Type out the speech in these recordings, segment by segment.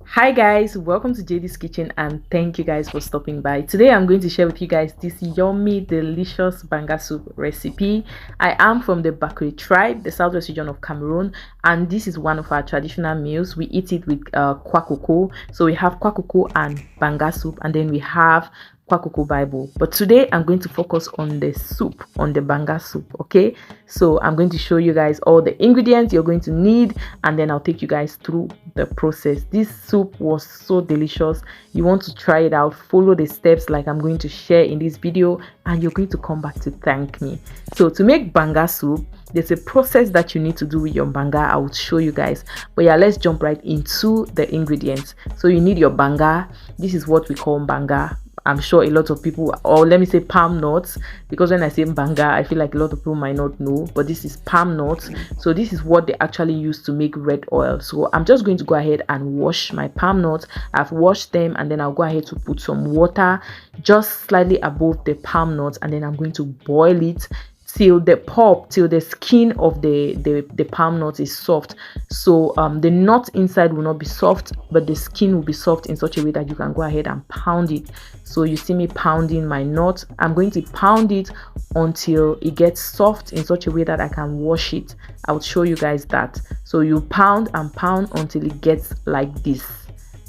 Hi guys, welcome to JD's Kitchen and thank you guys for stopping by. Today I'm going to share with you guys this yummy delicious banga soup recipe. I am from the Bakri tribe, the southwest region of Cameroon, and this is one of our traditional meals. We eat it with kwakoko. So we have kwakoko and banga soup, and then we have kwakoko bible, but today I'm going to focus on the soup, on the banga soup. Okay, so I'm going to show you guys all the ingredients you're going to need, and then I'll take you guys through the process. This soup was so delicious. You want to try it out, follow the steps like I'm going to share in this video, and you're going to come back to thank me. So to make banga soup, there's a process that you need to do with your banga. I will show you guys, but yeah, let's jump right into the ingredients. So you need your banga. This is what we call banga. I'm sure a lot of people, or let me say palm nuts, because when I say banga, I feel like a lot of people might not know, but this is palm nuts. So this is what they actually use to make red oil. So I'm just going to go ahead and wash my palm nuts. I've washed them, and then I'll go ahead to put some water just slightly above the palm nuts, and then I'm going to boil it till the pulp, till the skin of the palm nut is soft. So the nut inside will not be soft, but the skin will be soft in such a way that you can go ahead and pound it. So you see me pounding my nut. I'm going to pound it until it gets soft in such a way that I can wash it. I'll show you guys that. So you pound and pound until it gets like this.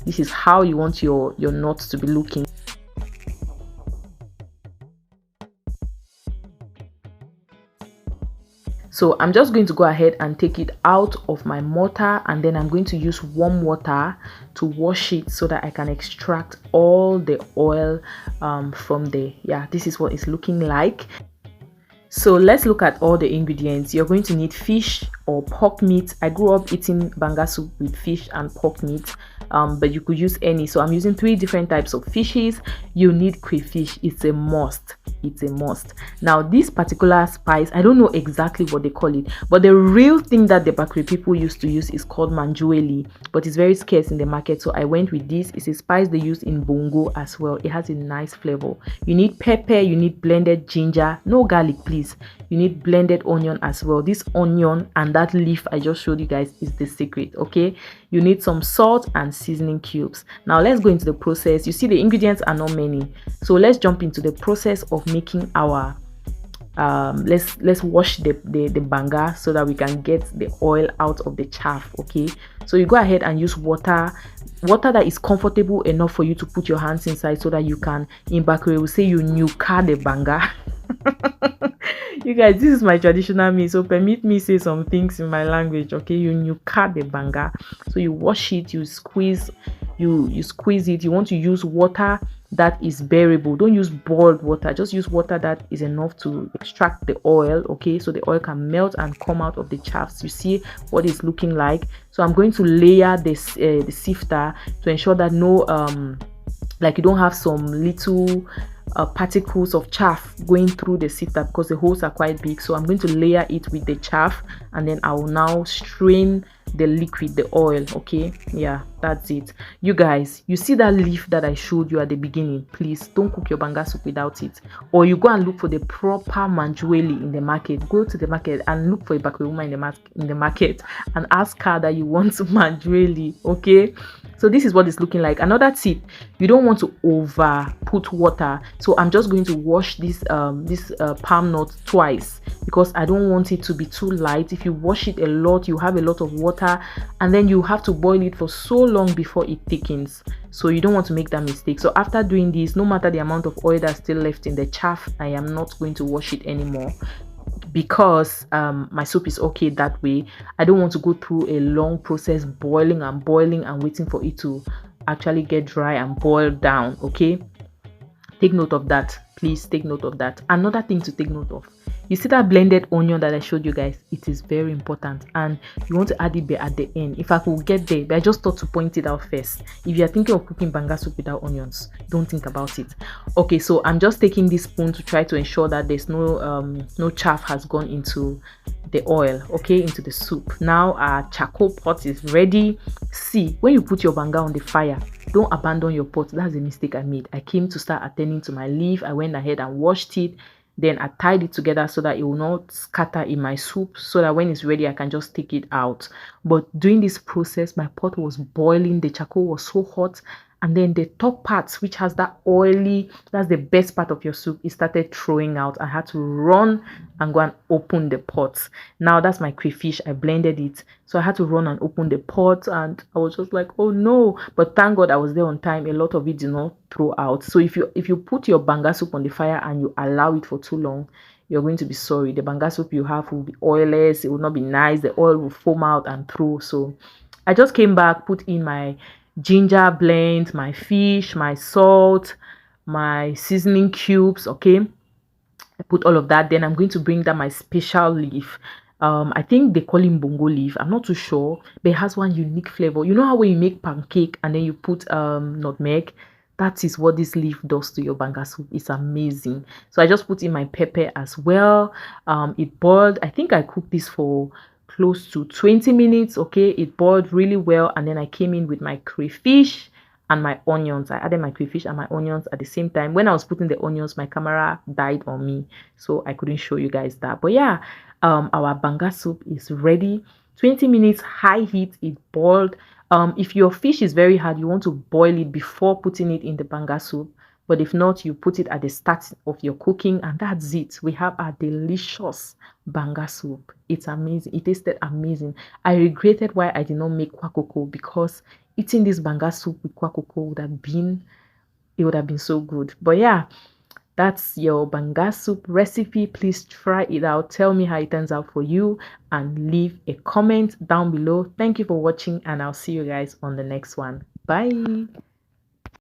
This is how you want your nuts to be looking. So I'm just going to go ahead and take it out of my mortar, and then I'm going to use warm water to wash it so that I can extract all the oil from there. Yeah, this is what it's looking like. So let's look at all the ingredients. You're going to need fish or pork meat. I grew up eating banga soup with fish and pork meat, but you could use any. So I'm using 3 different types of fishes. You need crayfish. It's a must. It's a must. Now this particular spice, I don't know exactly what they call it, but the real thing that the Bakri people used to use is called manjueli, but it's very scarce in the market, so I went with this. It's a spice they use in bongo as well. It has a nice flavor. You need pepper, you need blended ginger, no garlic please. You need blended onion as well. This onion and that leaf I just showed you guys is the secret. Okay, you need some salt and seasoning cubes. Now let's go into the process. You see the ingredients are not many, so let's jump into the process of making our let's wash the banga so that we can get the oil out of the chaff. Okay, so you go ahead and use water that is comfortable enough for you to put your hands inside, so that you can, in Bakri we say, you nuka the banga. You guys, this is my traditional meal, so permit me say some things in my language. Okay, you cut the banga. So you wash it, you squeeze it. You want to use water that is bearable. Don't use boiled water, just use water that is enough to extract the oil. Okay, so the oil can melt and come out of the chaffs. You see what it's looking like. So I'm going to layer this the sifter to ensure that no like you don't have some little particles of chaff going through the sifter, because the holes are quite big. So I'm going to layer it with the chaff, and then I will now strain the liquid, the oil. Okay, yeah, that's it. You guys, you see that leaf that I showed you at the beginning? Please don't cook your banga soup without it, or you go and look for the proper manjueli in the market. Go to the market and look for a Bakri woman in the market and ask her that you want manjueli. Okay, so this is what it's looking like. Another tip, you don't want to over put water. So I'm just going to wash this palm nut twice, because I don't want it to be too light. If you wash it a lot, you have a lot of water, and then you have to boil it for so long before it thickens. So you don't want to make that mistake. So after doing this, no matter the amount of oil that's still left in the chaff, I am not going to wash it anymore, because my soup is okay that way. I don't want to go through a long process, boiling and waiting for it to actually get dry and boil down. Okay, take note of that. Please take note of that. Another thing to take note of, you see that blended onion that I showed you guys? It is very important, and you want to add it at the end. If I could get there, but I just thought to point it out first. If you are thinking of cooking banga soup without onions, don't think about it. Okay, so I'm just taking this spoon to try to ensure that there's no chaff has gone into the oil, okay, into the soup. Now our charcoal pot is ready. See, when you put your banga on the fire, don't abandon your pot. That's a mistake I made. I came to start attending to my leaf. I went ahead and washed it. Then I tied it together so that it will not scatter in my soup, so that when it's ready I can just take it out. But during this process, my pot was boiling, the charcoal was so hot, and then the top part, which has that oily, that's the best part of your soup, it started throwing out. I had to run and go and open the pot. Now that's my crayfish, I blended it, so I had to run and open the pot, and I was just like, oh no. But thank God I was there on time. A lot of it did not throw out. So if you put your banga soup on the fire and you allow it for too long, you're going to be sorry. The banga soup you have will be oilless, it will not be nice, the oil will foam out and through. So I just came back, put in my ginger blend, my fish, my salt, my seasoning cubes. Okay, I put all of that. Then I'm going to bring down my special leaf. I think they call him bongo leaf, I'm not too sure, but it has one unique flavor. You know how when you make pancake and then you put nutmeg, that is what this leaf does to your banga soup. It's amazing. So I just put in my pepper as well. It boiled. I think I cooked this for close to 20 minutes. Okay, it boiled really well, and then I came in with my crayfish and my onions. I added my crayfish and my onions at the same time. When I was putting the onions, my camera died on me, so I couldn't show you guys that. But yeah, our banga soup is ready. 20 minutes high heat, it boiled. If your fish is very hard, you want to boil it before putting it in the banga soup. But if not, you put it at the start of your cooking, and that's it. We have our delicious banga soup. It's amazing. It tasted amazing. I regretted why I did not make kwakoko, because eating this banga soup with kwakoko would have been so good. But yeah, that's your banga soup recipe. Please try it out. Tell me how it turns out for you and leave a comment down below. Thank you for watching, and I'll see you guys on the next one. Bye.